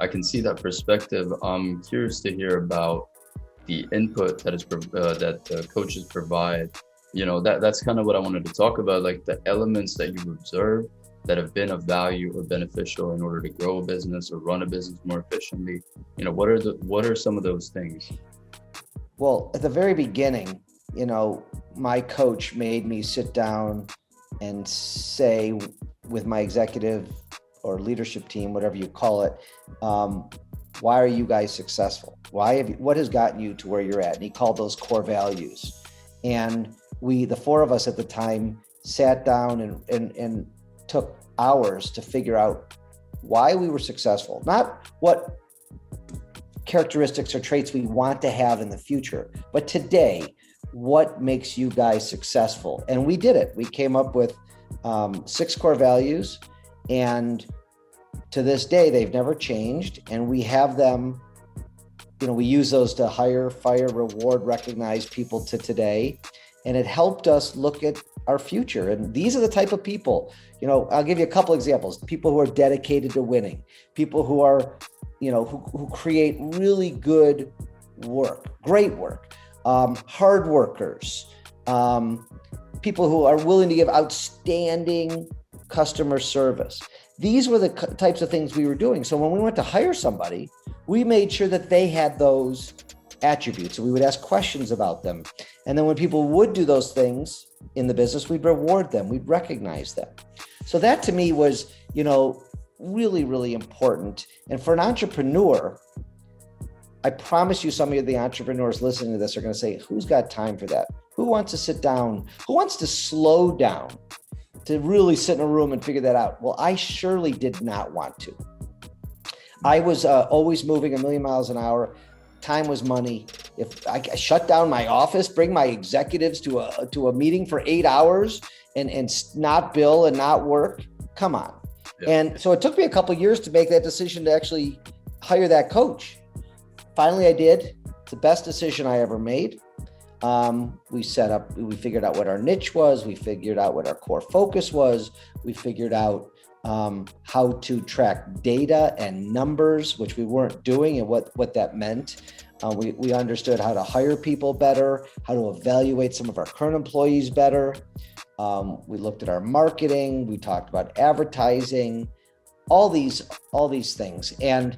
I can see that perspective. I'm curious to hear about the input that the coaches provide. That's kind of what I wanted to talk about, like the elements that you've observed that have been of value or beneficial in order to grow a business or run a business more efficiently. What are some of those things? Well, at the very beginning, my coach made me sit down and say with my executive or leadership team, whatever you call it, why are you guys successful? What has gotten you to where you're at? And he called those core values. And the four of us at the time sat down and took hours to figure out why we were successful, not what characteristics or traits we want to have in the future, but today, what makes you guys successful? And we did it. We came up with 6 core values, and to this day, they've never changed. And we have them, we use those to hire, fire, reward, recognize people to today. And it helped us look at our future. And these are the type of people, I'll give you a couple examples. People who are dedicated to winning, people who are, who create really good work, great work, hard workers, people who are willing to give outstanding customer service. These were the types of things we were doing. So when we went to hire somebody, we made sure that they had those attributes. So we would ask questions about them. And then when people would do those things in the business, we'd reward them, we'd recognize them. So that to me was, really, really important. And for an entrepreneur, I promise you some of the entrepreneurs listening to this are going to say, who's got time for that? Who wants to sit down? Who wants to slow down to really sit in a room and figure that out? Well, I surely did not want to. I was always moving a million miles an hour. Time was money. If I shut down my office, bring my executives to a meeting for 8 hours and not bill and not work, come on. Yeah. And so it took me a couple of years to make that decision to actually hire that coach. Finally, I did. It's the best decision I ever made. We figured out what our niche was. We figured out what our core focus was. We figured out how to track data and numbers, which we weren't doing, and what that meant. We understood how to hire people better, how to evaluate some of our current employees better. We looked at our marketing. We talked about advertising, all these things. And,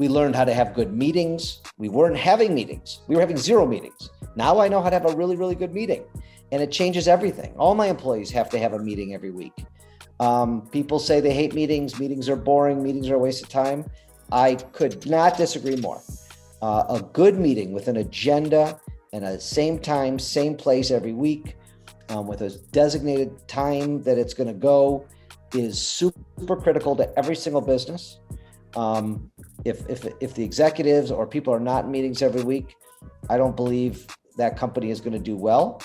we learned how to have good meetings. We weren't having meetings. We were having 0 meetings. Now I know how to have a really, really good meeting, and it changes everything. All my employees have to have a meeting every week. People say they hate meetings. Meetings are boring. Meetings are a waste of time. I could not disagree more. A good meeting with an agenda and a same time, same place every week, with a designated time that it's going to go, is super critical to every single business. If the executives or people are not in meetings every week, I don't believe that company is going to do well.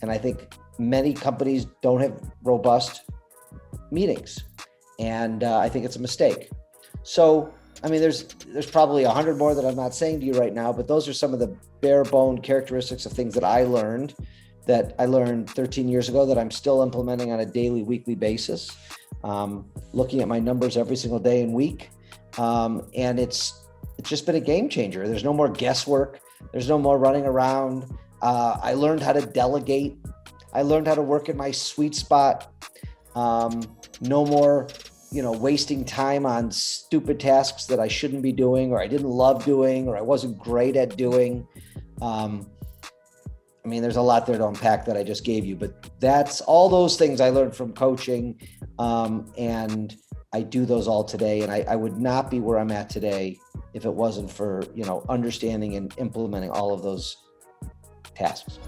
And I think many companies don't have robust meetings. And I think it's a mistake. So, there's probably 100 more that I'm not saying to you right now, but those are some of the bare bone characteristics of things that I learned 13 years ago that I'm still implementing on a daily, weekly basis, looking at my numbers every single day and week. And it's just been a game changer. There's no more guesswork. There's no more running around. I learned how to delegate. I learned how to work in my sweet spot. No more, wasting time on stupid tasks that I shouldn't be doing, or I didn't love doing, or I wasn't great at doing. There's a lot there to unpack that I just gave you, but that's all those things I learned from coaching. And I do those all today. And I would not be where I'm at today if it wasn't for, understanding and implementing all of those tasks.